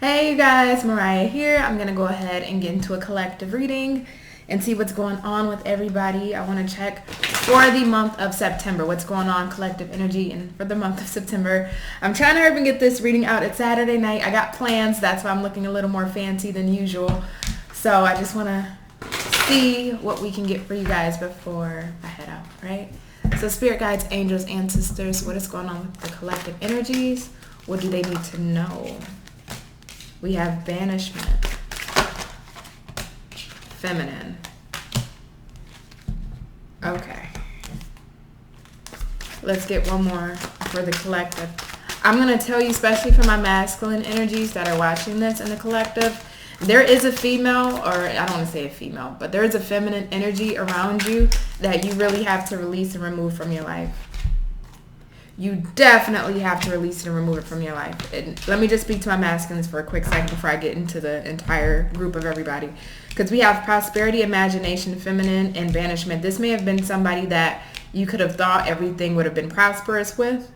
Hey you guys, Mariah here. I'm going to go ahead and get into a collective reading and see what's going on with everybody. I want to check for the month of September, what's going on, collective energy, and for the month of September. I'm trying to hurry and get this reading out. It's Saturday night. I got plans. That's why I'm looking a little more fancy than usual. So I just want to see what we can get for you guys before I head out, right? So spirit guides, angels, ancestors, what is going on with the collective energies? What do they need to know? We have banishment, feminine. Okay. Let's get one more for the collective. I'm going to tell you, especially for my masculine energies that are watching this in the collective, there is a female, or I don't want to say a female, but there is a feminine energy around you that you really have to release and remove from your life. You definitely have to release it and remove it from your life. And let me just speak to my masculines for a quick second before I get into the entire group of everybody. Because we have prosperity, imagination, feminine, and banishment. This may have been somebody that you could have thought everything would have been prosperous with.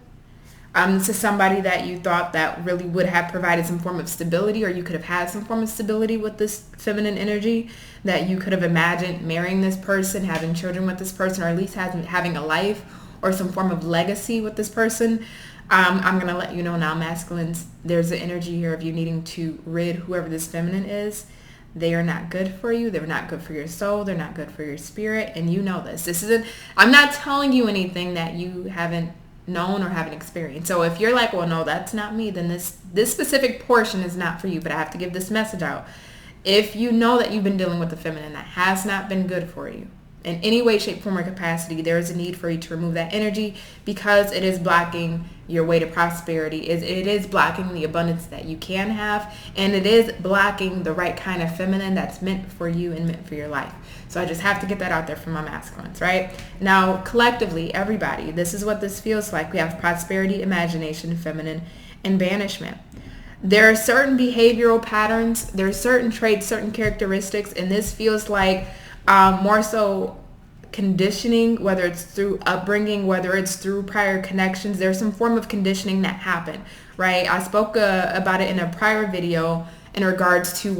This is somebody that you thought that really would have provided some form of stability, or you could have had some form of stability with this feminine energy, that you could have imagined marrying this person, having children with this person, or at least having a life or some form of legacy with this person. I'm going to let you know now, masculines, there's an energy here of you needing to rid whoever this feminine is. They are not good for you. They're not good for your soul. They're not good for your spirit. And you know this. I'm not telling you anything that you haven't known or haven't experienced. So if you're like, well, no, that's not me, then this specific portion is not for you. But I have to give this message out. If you know that you've been dealing with a feminine that has not been good for you, in any way, shape, form, or capacity, there is a need for you to remove that energy, because it is blocking your way to prosperity. It is blocking the abundance that you can have, and it is blocking the right kind of feminine that's meant for you and meant for your life. So I just have to get that out there for my masculines, right? Now, collectively, everybody, this is what this feels like. We have prosperity, imagination, feminine, and banishment. There are certain behavioral patterns, there are certain traits, certain characteristics, and this feels like more so conditioning, whether it's through upbringing, whether it's through prior connections. There's some form of conditioning that happened, right? I spoke about it in a prior video in regards to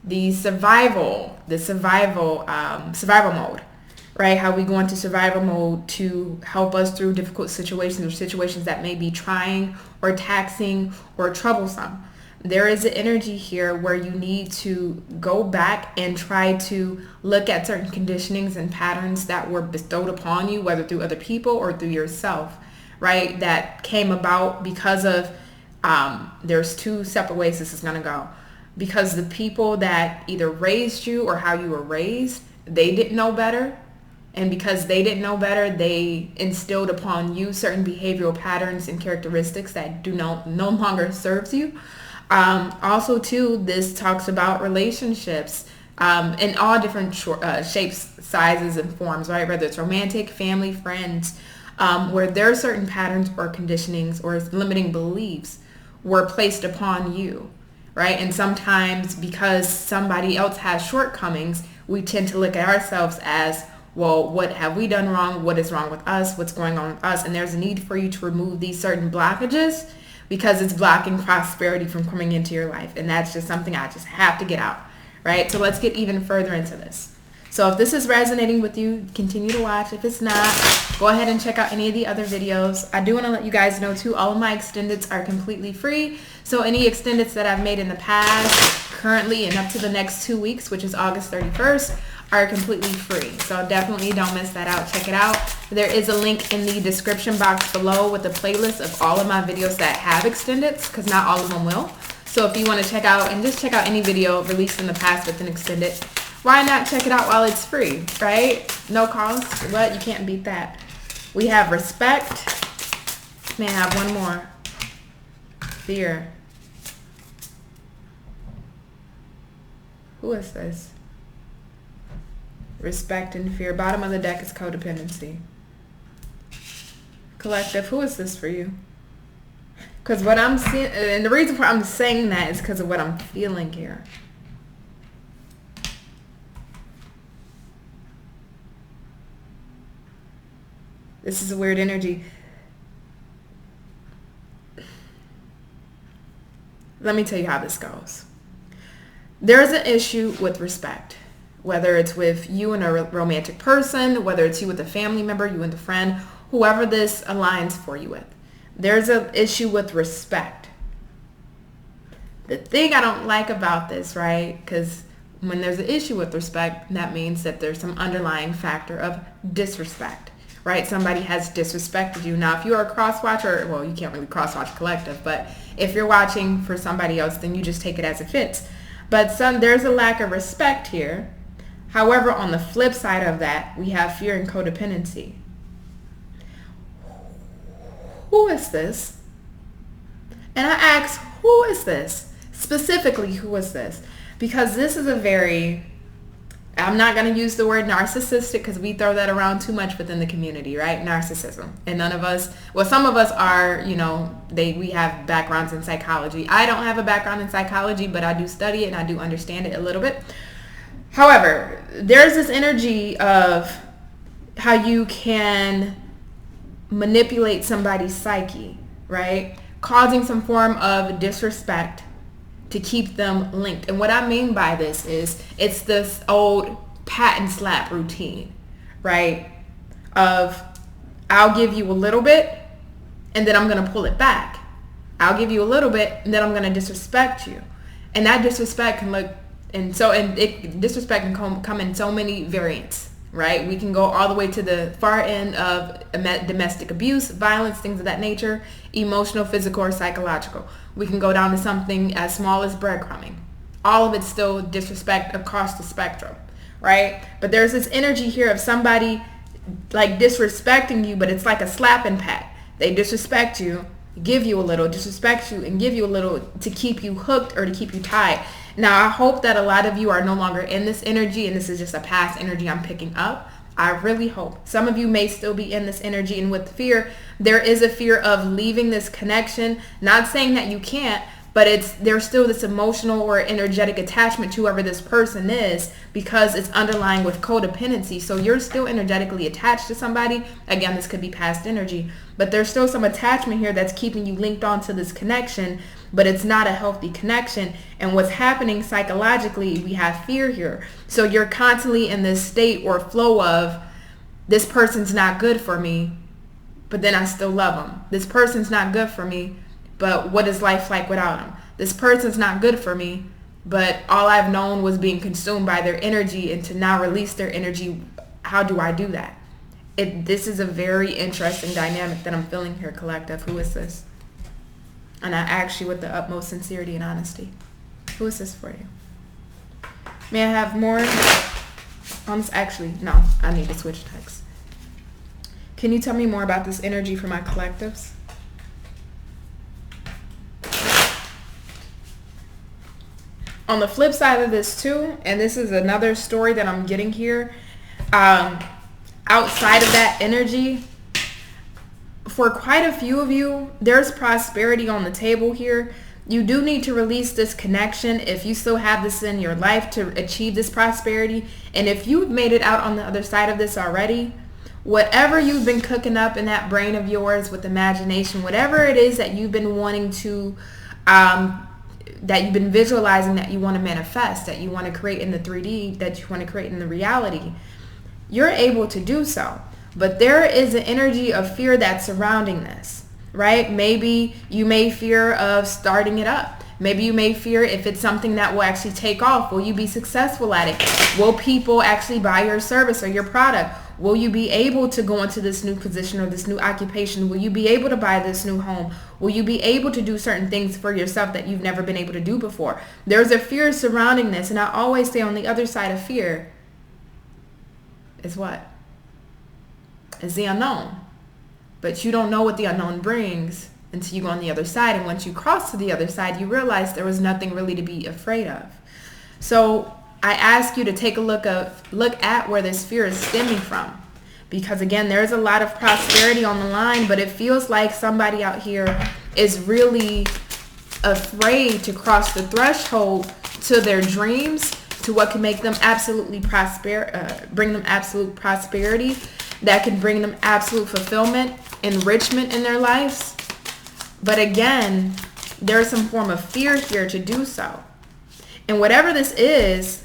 the survival mode, right? How we go into survival mode to help us through difficult situations, or situations that may be trying or taxing or troublesome. There is an energy here where you need to go back and try to look at certain conditionings and patterns that were bestowed upon you, whether through other people or through yourself, right? That came about because of, there's two separate ways this is going to go. Because the people that either raised you or how you were raised, they didn't know better. And because they didn't know better, they instilled upon you certain behavioral patterns and characteristics that no longer serves you. Also, too, this talks about relationships in all different shapes, sizes, and forms, right? Whether it's romantic, family, friends, where there are certain patterns or conditionings or limiting beliefs were placed upon you, right? And sometimes because somebody else has shortcomings, we tend to look at ourselves as, well, what have we done wrong? What is wrong with us? What's going on with us? And there's a need for you to remove these certain blockages, because it's blocking prosperity from coming into your life. And that's just something I just have to get out, right? So let's get even further into this. So if this is resonating with you, continue to watch. If it's not, go ahead and check out any of the other videos. I do want to let you guys know too, all of my extendeds are completely free. So any extendeds that I've made in the past, currently, and up to the next 2 weeks, which is August 31st, are completely free. So definitely don't miss that out. Check it out. There is a link in the description box below with a playlist of all of my videos that have extendeds, because not all of them will. So if you want to check out any video released in the past with an extended, why not check it out while it's free, right? No cost. What? You can't beat that. We have respect. May I have one more? Fear. Who is this? Respect and fear. Bottom of the deck is codependency. Collective, who is this for you? Because what I'm seeing, and the reason why I'm saying that is because of what I'm feeling here. This is a weird energy. let me tell you how this goes. There's an issue with respect, whether it's with you and a romantic person, whether it's you with a family member, you and a friend, whoever this aligns for you with. There's an issue with respect. The thing I don't like about this, right, because when there's an issue with respect, that means that there's some underlying factor of disrespect, right? Somebody has disrespected you. Now, if you're a cross-watcher, well, you can't really cross-watch collective, but if you're watching for somebody else, then you just take it as it fits. But there's a lack of respect here. However, on the flip side of that, we have fear and codependency. Who is this? And I ask, who is this? Specifically, who is this? Because this is a very, I'm not going to use the word narcissistic because we throw that around too much within the community, right? Narcissism. And none of us, well, some of us are, we have backgrounds in psychology. I don't have a background in psychology, but I do study it and I do understand it a little bit. However, there's this energy of how you can manipulate somebody's psyche, right? Causing some form of disrespect to keep them linked. And what I mean by this is it's this old pat and slap routine, right? Of I'll give you a little bit and then I'm going to pull it back. I'll give you a little bit and then I'm going to disrespect you. And that disrespect can disrespect can come in so many variants, right? We can go all the way to the far end of domestic abuse, violence, things of that nature, emotional, physical, or psychological. We can go down to something as small as breadcrumbing. All of it's still disrespect across the spectrum, right? But there's this energy here of somebody like disrespecting you, but it's like a slap and pat. They disrespect you, give you a little, disrespect you, and give you a little to keep you hooked or to keep you tied. Now, I hope that a lot of you are no longer in this energy and this is just a past energy I'm picking up. I really hope. Some of you may still be in this energy, and with fear, there is a fear of leaving this connection. Not saying that you can't, but there's still this emotional or energetic attachment to whoever this person is because it's underlying with codependency. So you're still energetically attached to somebody. Again, this could be past energy, but there's still some attachment here that's keeping you linked onto this connection, but it's not a healthy connection. And what's happening psychologically, we have fear here. So you're constantly in this state or flow of this person's not good for me, but then I still love them. This person's not good for me, but what is life like without them? This person's not good for me, but all I've known was being consumed by their energy, and to now release their energy, how do I do that? This is a very interesting dynamic that I'm feeling here, collective. Who is this? And I ask you with the utmost sincerity and honesty. Who is this for you? May I have more on this? Actually, no, I need to switch text. Can you tell me more about this energy for my collectives? On the flip side of this too, and this is another story that I'm getting here, outside of that energy, for quite a few of you, there's prosperity on the table here. You do need to release this connection if you still have this in your life to achieve this prosperity. And if you've made it out on the other side of this already, whatever you've been cooking up in that brain of yours with imagination, whatever it is that you've been wanting to that you've been visualizing, that you want to manifest, that you want to create in the 3D, that you want to create in the reality, you're able to do so. But there is an energy of fear that's surrounding this, right? Maybe you may fear of starting it up. Maybe you may fear if it's something that will actually take off. Will you be successful at it? Will people actually buy your service or your product? Will you be able to go into this new position or this new occupation? Will you be able to buy this new home? Will you be able to do certain things for yourself that you've never been able to do before? There's a fear surrounding this. And I always say on the other side of fear is what? Is the unknown. But you don't know what the unknown brings until you go on the other side. And once you cross to the other side, you realize there was nothing really to be afraid of. So I ask you to take a look at where this fear is stemming from. Because again, there's a lot of prosperity on the line, but it feels like somebody out here is really afraid to cross the threshold to their dreams, to what can make them absolutely bring them absolute prosperity, that can bring them absolute fulfillment, enrichment in their lives. But again, there's some form of fear here to do so. And whatever this is,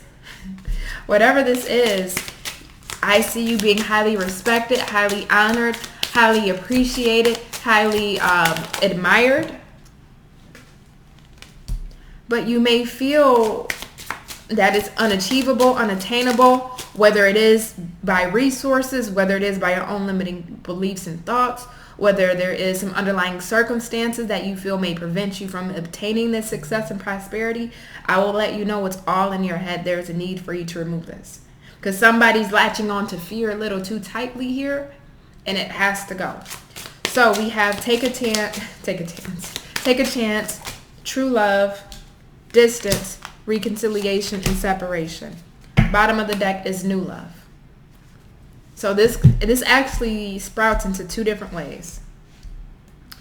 I see you being highly respected, highly honored, highly appreciated, highly admired. But you may feel that it's unachievable, unattainable, whether it is by resources, whether it is by your own limiting beliefs and thoughts, whether there is some underlying circumstances that you feel may prevent you from obtaining this success and prosperity. I will let you know it's all in your head. There's a need for you to remove this. Because somebody's latching on to fear a little too tightly here, and it has to go. So we have take a chance, true love, distance, reconciliation, and separation. Bottom of the deck is new love. So this actually sprouts into two different ways,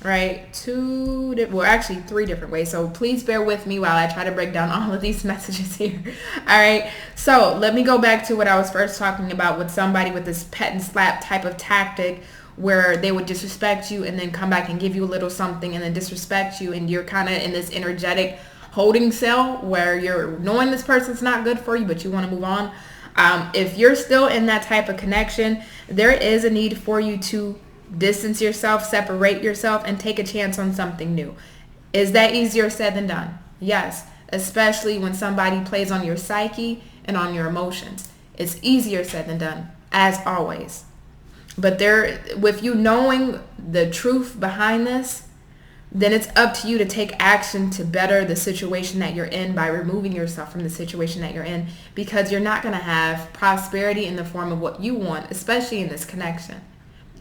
right? Actually 3 different ways. So please bear with me while I try to break down all of these messages here. All right. So let me go back to what I was first talking about with somebody with this pet and slap type of tactic, where they would disrespect you and then come back and give you a little something and then disrespect you, and you're kind of in this energetic holding cell where you're knowing this person's not good for you, but you want to move on. If you're still in that type of connection, there is a need for you to distance yourself, separate yourself, and take a chance on something new. Is that easier said than done? Yes, especially when somebody plays on your psyche and on your emotions. It's easier said than done, as always. But with you knowing the truth behind this, then it's up to you to take action to better the situation that you're in by removing yourself from the situation that you're in, because you're not going to have prosperity in the form of what you want, especially in this connection,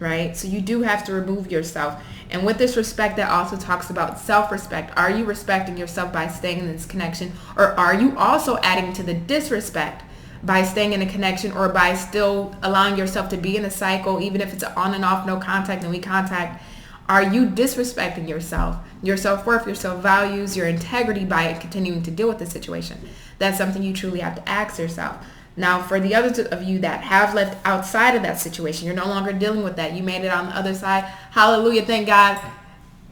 right? So you do have to remove yourself. And with this respect, that also talks about self-respect. Are you respecting yourself by staying in this connection, or are you also adding to the disrespect by staying in a connection, or by still allowing yourself to be in a cycle, even if it's on and off, no contact and we contact? Are you disrespecting yourself, your self-worth, your self-values, your integrity by continuing to deal with the situation? That's something you truly have to ask yourself. Now, for the others of you that have left outside of that situation, you're no longer dealing with that. You made it on the other side. Hallelujah, thank God.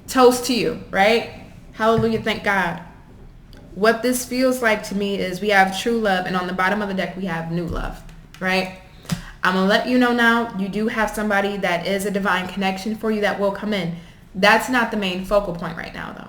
Toast to you, right? Hallelujah, thank God. What this feels like to me is we have true love, and on the bottom of the deck we have new love, right? I'm going to let you know now, you do have somebody that is a divine connection for you that will come in. That's not the main focal point right now, though.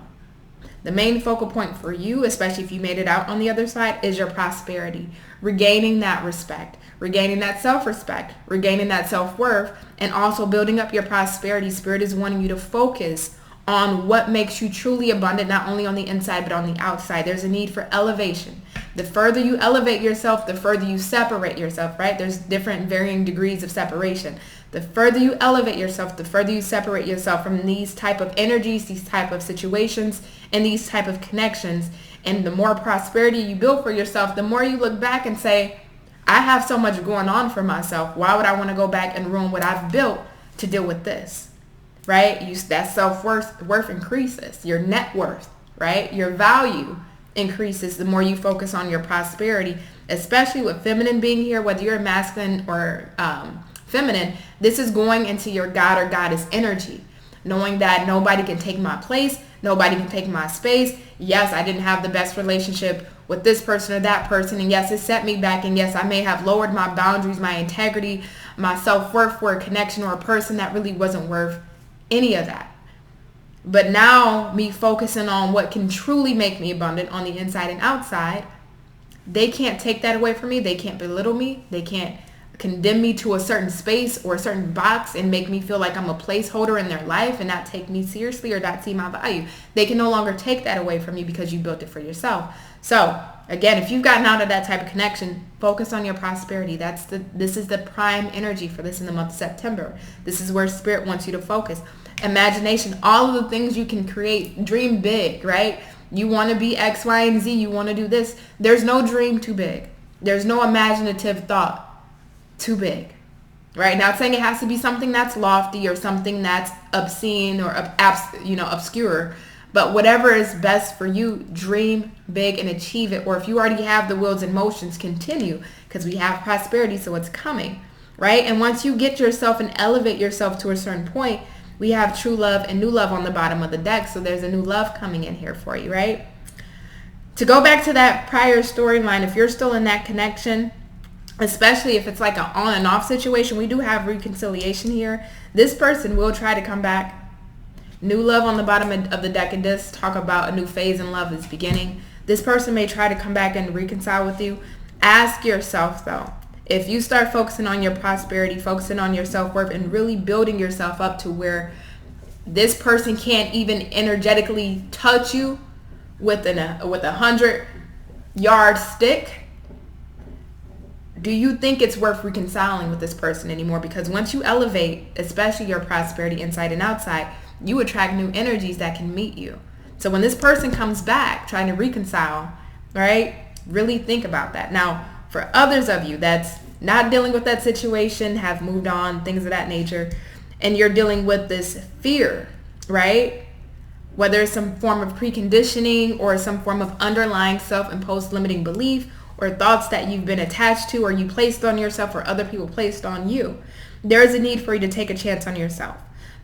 The main focal point for you, especially if you made it out on the other side, is your prosperity. Regaining that respect, regaining that self-respect, regaining that self-worth, and also building up your prosperity. Spirit is wanting you to focus on what makes you truly abundant, not only on the inside, but on the outside. There's a need for elevation. The further you elevate yourself, the further you separate yourself, right? There's different varying degrees of separation. The further you elevate yourself, the further you separate yourself from these type of energies, these type of situations, and these type of connections. And the more prosperity you build for yourself, the more you look back and say, I have so much going on for myself. Why would I want to go back and ruin what I've built to deal with this? Right? That self-worth increases. Your net worth, right? Your value increases the more you focus on your prosperity, especially with feminine being here, whether you're masculine or feminine. This is going into your God or goddess energy, knowing that nobody can take my place, nobody can take my space. Yes, I didn't have the best relationship with this person or that person, and yes, it set me back, and yes, I may have lowered my boundaries, my integrity, my self-worth for a connection or a person that really wasn't worth any of that. But now, me focusing on what can truly make me abundant on the inside and outside, they can't take that away from me. They can't belittle me. They can't condemn me to a certain space or a certain box and make me feel like I'm a placeholder in their life and not take me seriously or not see my value. They can no longer take that away from you because you built it for yourself. So again, if you've gotten out of that type of connection, focus on your prosperity. This is the prime energy for this in the month of September. This is where Spirit wants you to focus. Imagination, all of the things you can create. Dream big, right? You want to be X, Y, and Z. You want to do this. There's no dream too big. There's no imaginative thought too big, right? Not saying it has to be something that's lofty or something that's obscene or obscure, but whatever is best for you, dream big and achieve it. Or if you already have the wills and motions, continue, because we have prosperity, so it's coming, right? And once you get yourself and elevate yourself to a certain point, We have true love and new love on the bottom of the deck. So there's a new love coming in here for you, right? To go back to that prior storyline, if you're still in that connection, especially if it's like an on and off situation, we do have reconciliation here. This person will try to come back. New love on the bottom of the deck. It does talk about a new phase in love is beginning. This person may try to come back and reconcile with you. Ask yourself though, if you start focusing on your prosperity, focusing on your self-worth, and really building yourself up to where this person can't even energetically touch you with a 100-yard stick, do you think it's worth reconciling with this person anymore? Because once you elevate, especially your prosperity inside and outside, you attract new energies that can meet you. So when this person comes back trying to reconcile, right, really think about that. Now, for others of you that's not dealing with that situation, have moved on, things of that nature, and you're dealing with this fear, right? Whether it's some form of preconditioning or some form of underlying self-imposed limiting belief or thoughts that you've been attached to or you placed on yourself or other people placed on you, there is a need for you to take a chance on yourself.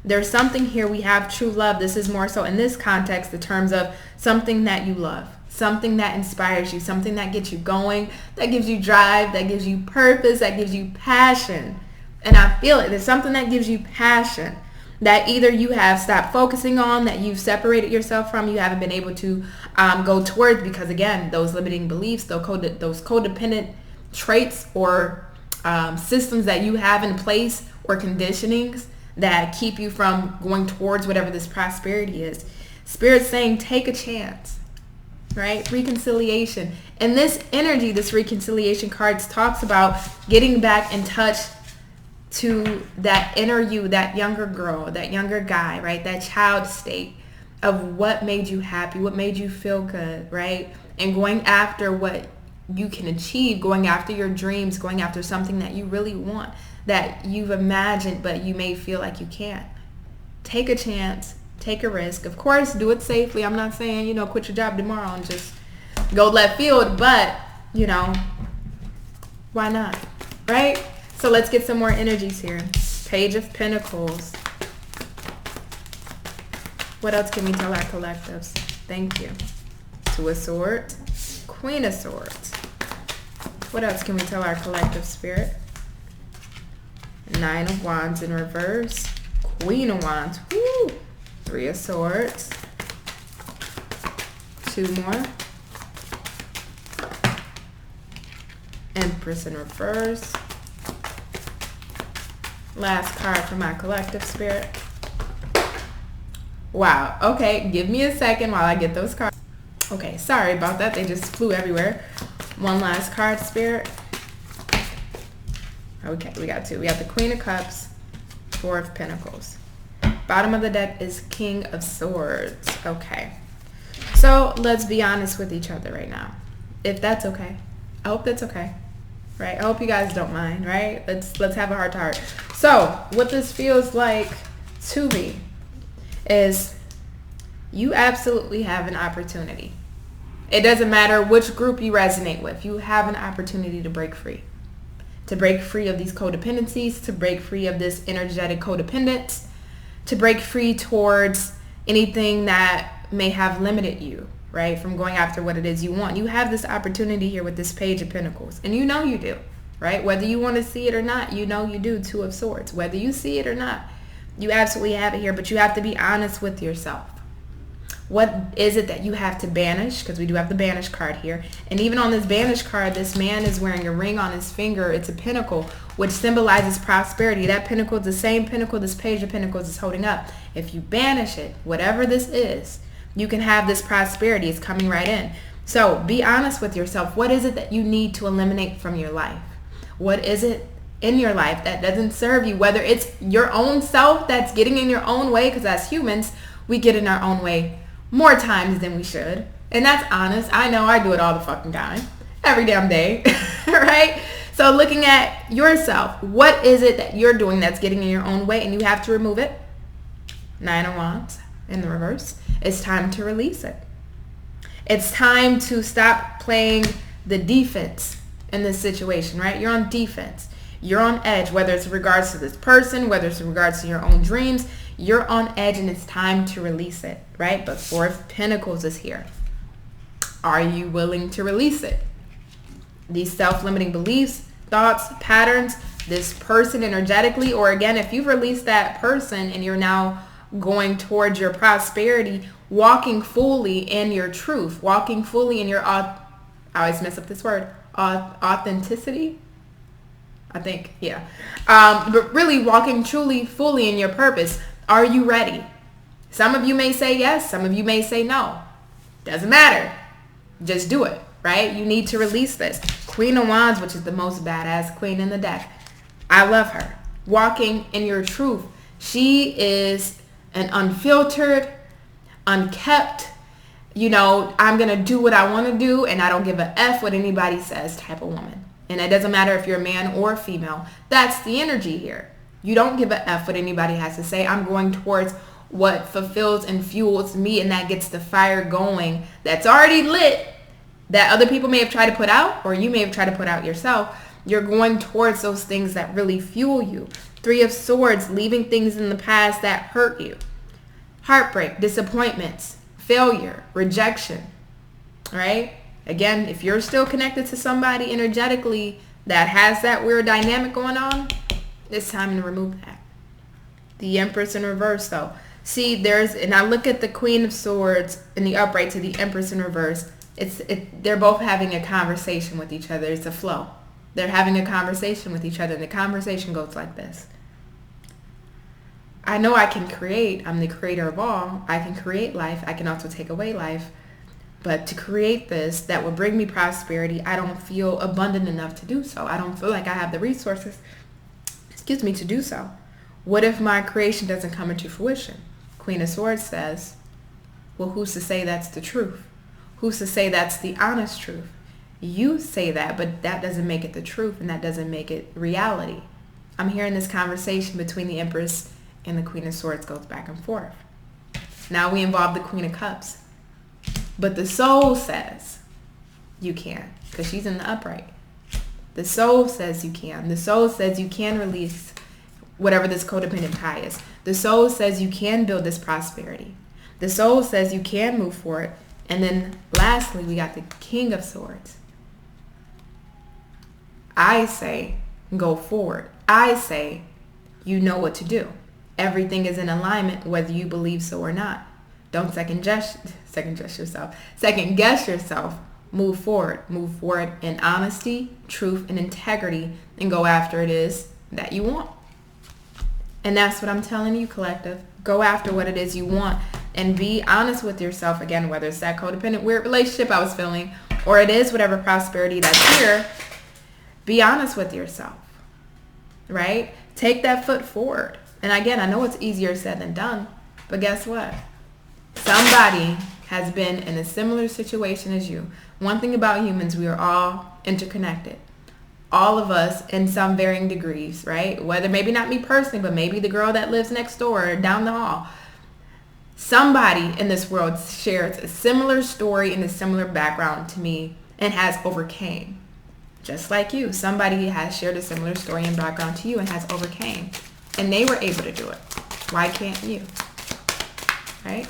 There's something here. We have true love. This is more so in this context, the terms of something that you love, something that inspires you, something that gets you going, that gives you drive, that gives you purpose, that gives you passion. And I feel it. There's something that gives you passion that either you have stopped focusing on, that you've separated yourself from, you haven't been able to go towards because, again, those limiting beliefs, those codependent traits or systems that you have in place or conditionings that keep you from going towards whatever this prosperity is. Spirit's saying take a chance, right? Reconciliation. And this energy, this reconciliation cards talks about getting back in touch to that inner you, that younger girl, that younger guy, right? That child state of what made you happy, what made you feel good, right? And going after what you can achieve, going after your dreams, going after something that you really want, that you've imagined, but you may feel like you can't. Take a chance, take a risk. Of course, do it safely. I'm not saying, quit your job tomorrow and just go left field, but, why not, right? So let's get some more energies here. Page of Pentacles. What else can we tell our collectives? Thank you. Two of Swords, Queen of Swords. What else can we tell our collective, Spirit? Nine of Wands in reverse, Queen of Wands, woo! Three of Swords, two more, Empress in reverse. Last card for my collective, Spirit. Wow, okay, give me a second while I get those cards. Okay, sorry about that, they just flew everywhere. One last card, Spirit. Okay, we got two. We got the Queen of Cups, Four of Pentacles. Bottom of the deck is King of Swords. Okay. So let's be honest with each other right now. If that's okay. I hope that's okay. Right? I hope you guys don't mind, right? Let's have a heart to heart. So what this feels like to me is you absolutely have an opportunity. It doesn't matter which group you resonate with. You have an opportunity to break free. To break free of these codependencies, to break free of this energetic codependence, to break free towards anything that may have limited you, right, from going after what it is you want. You have this opportunity here with this Page of Pentacles, and you do, right? Whether you want to see it or not, you do. Two of Swords. Whether you see it or not, you absolutely have it here, but you have to be honest with yourself. What is it that you have to banish? Because we do have the banish card here. And even on this banish card, this man is wearing a ring on his finger. It's a pentacle, which symbolizes prosperity. That pentacle is the same pentacle this Page of Pentacles is holding up. If you banish it, whatever this is, you can have this prosperity. It's coming right in. So be honest with yourself. What is it that you need to eliminate from your life? What is it in your life that doesn't serve you? Whether it's your own self that's getting in your own way, because as humans, we get in our own way more times than we should. And that's honest. I know I do it all the fucking time. Every damn day. Right? So looking at yourself, what is it that you're doing that's getting in your own way and you have to remove it? Nine of Wands in the reverse. It's time to release it. It's time to stop playing the defense in this situation, right? You're on defense. You're on edge, whether it's in regards to this person, whether it's in regards to your own dreams. You're on edge and it's time to release it, right? But Four of Pentacles is here. Are you willing to release it? These self-limiting beliefs, thoughts, patterns, this person energetically, or again, if you've released that person and you're now going towards your prosperity, walking fully in your truth, walking fully in your, I always mess up this word, authenticity, I think, yeah. But really walking truly, fully in your purpose. Are you ready? Some of you may say yes, some of you may say no. Doesn't matter. Just do it, right? You need to release this. Queen of Wands, which is the most badass queen in the deck. I love her. Walking in your truth. She is an unfiltered, unkept, I'm going to do what I want to do and I don't give a F what anybody says type of woman. And it doesn't matter if you're a man or a female. That's the energy here. You don't give a F what anybody has to say. I'm going towards what fulfills and fuels me, and that gets the fire going that's already lit that other people may have tried to put out, or you may have tried to put out yourself. You're going towards those things that really fuel you. Three of Swords, leaving things in the past that hurt you. Heartbreak, disappointments, failure, rejection, right? Again, if you're still connected to somebody energetically that has that weird dynamic going on, it's time to remove that. The Empress in reverse, though. See, and I look at the Queen of Swords in the upright to the Empress in reverse. They're both having a conversation with each other. It's a flow. They're having a conversation with each other, and the conversation goes like this. I know I can create. I'm the creator of all. I can create life. I can also take away life. But to create this that will bring me prosperity, I don't feel abundant enough to do so. I don't feel like I have the resources, to do so. What if my creation doesn't come into fruition? Queen of Swords says, well, who's to say that's the truth? Who's to say that's the honest truth? You say that, but that doesn't make it the truth, and that doesn't make it reality. I'm hearing this conversation between the Empress and the Queen of Swords goes back and forth. Now we involve the Queen of Cups. But the soul says you can, because she's in the upright. The soul says you can. The soul says you can release whatever this codependent tie is. The soul says you can build this prosperity. The soul says you can move forward. And then lastly, we got the King of Swords. I say go forward. I say you know what to do. Everything is in alignment whether you believe so or not. Don't second guess yourself. Second guess yourself. Move forward. Move forward in honesty, truth, and integrity, and go after it is that you want. And that's what I'm telling you, collective. Go after what it is you want and be honest with yourself. Again, whether it's that codependent weird relationship I was feeling, or it is whatever prosperity that's here, be honest with yourself, right? Take that foot forward. And again, I know it's easier said than done, but guess what? Somebody has been in a similar situation as you. One thing about humans, we are all interconnected. All of us in some varying degrees, right? Whether maybe not me personally, but maybe the girl that lives next door or down the hall. Somebody in this world shares a similar story and a similar background to me and has overcame. Just like you, somebody has shared a similar story and background to you and has overcame. And they were able to do it. Why can't you? Right?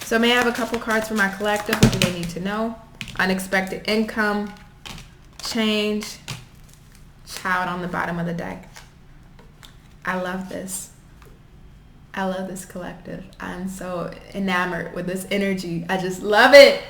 So may I have a couple cards for my collective? What do they need to know? Unexpected income, change, child on the bottom of the deck. I love this. I love this collective. I'm so enamored with this energy. I just love it.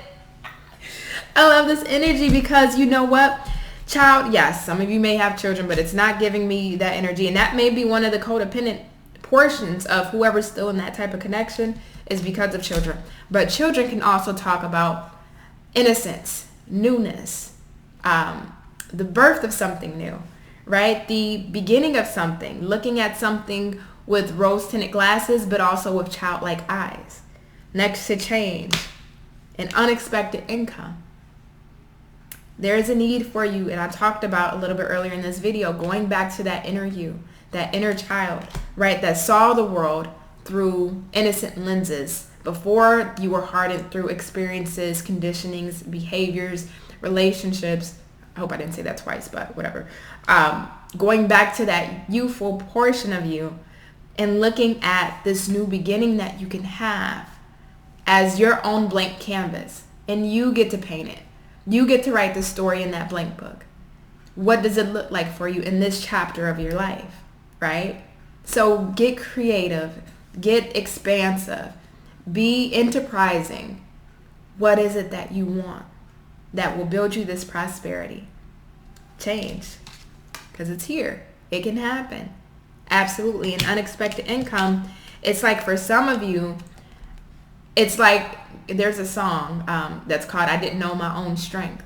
I love this energy because you know what? Child, yes, some of you may have children, but it's not giving me that energy. And that may be one of the codependent portions of whoever's still in that type of connection is because of children. But children can also talk about innocence, newness, the birth of something new, right? The beginning of something, looking at something with rose-tinted glasses, but also with childlike eyes. Next to change, an unexpected income. There is a need for you, and I talked about a little bit earlier in this video, going back to that inner you, that inner child, right, that saw the world through innocent lenses before you were hardened through experiences, conditionings, behaviors, relationships. I hope I didn't say that twice, but whatever. Going back to that youthful portion of you and looking at this new beginning that you can have as your own blank canvas. And you get to paint it. You get to write the story in that blank book. What does it look like for you in this chapter of your life, right? So get creative, get expansive, be enterprising. What is it that you want that will build you this prosperity? Change, because it's here. It can happen. Absolutely. And unexpected income, it's like for some of you, it's like there's a song that's called I Didn't Know My Own Strength.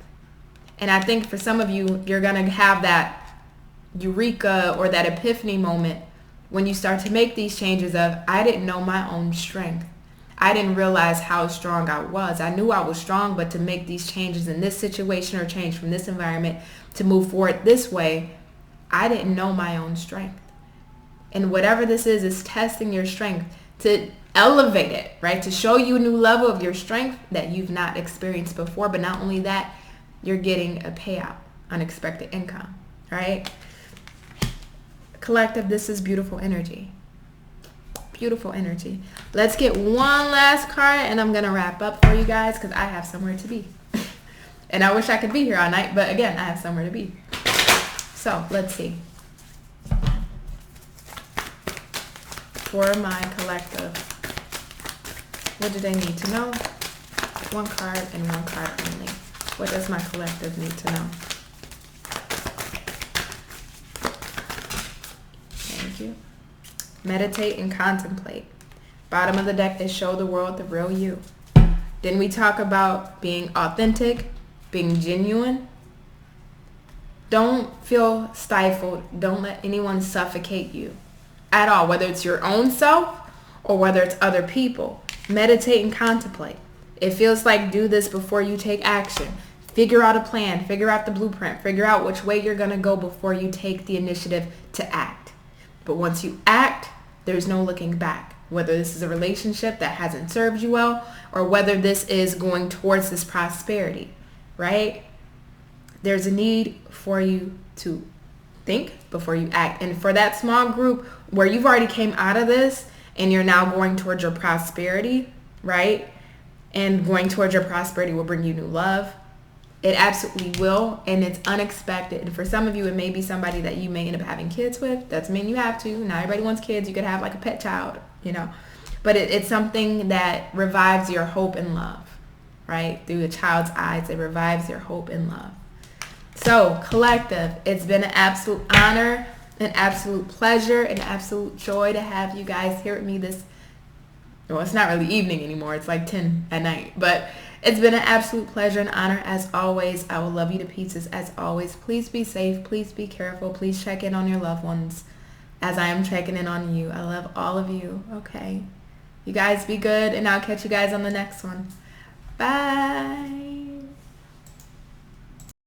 And I think for some of you, you're going to have that eureka or that epiphany moment when you start to make these changes of, I didn't know my own strength. I didn't realize how strong I was. I knew I was strong, but to make these changes in this situation or change from this environment to move forward this way, I didn't know my own strength. And whatever this is testing your strength to elevate it, right? To show you a new level of your strength that you've not experienced before. But not only that, you're getting a payout, unexpected income, right? Collective, this is beautiful energy. Beautiful energy. Let's get one last card and I'm going to wrap up for you guys because I have somewhere to be. And I wish I could be here all night, but again, I have somewhere to be. So let's see. For my collective, what do they need to know? One card and one card only. What does my collective need to know? Thank you. Meditate and contemplate. Bottom of the deck is show the world the real you. Then we talk about being authentic, being genuine. Don't feel stifled. Don't let anyone suffocate you at all, whether it's your own self or whether it's other people. Meditate and contemplate. It feels like do this before you take action. Figure out a plan. Figure out the blueprint. Figure out which way you're going to go before you take the initiative to act. But once you act, there's no looking back. Whether this is a relationship that hasn't served you well or whether this is going towards this prosperity, right? There's a need for you to think before you act. And for that small group where you've already came out of this and you're now going towards your prosperity, right? And going towards your prosperity will bring you new love. It absolutely will, and it's unexpected. And for some of you, it may be somebody that you may end up having kids with. Doesn't mean you have to. Not everybody wants kids. You could have like a pet child, you know. But it's something that revives your hope and love, right? Through the child's eyes, it revives your hope and love. So, collective, it's been an absolute honor, an absolute pleasure, an absolute joy to have you guys here with me this, well, it's not really evening anymore. It's like 10 at night, but it's been an absolute pleasure and honor as always. I will love you to pieces as always. Please be safe. Please be careful. Please check in on your loved ones as I am checking in on you. I love all of you. Okay. You guys be good, and I'll catch you guys on the next one. Bye.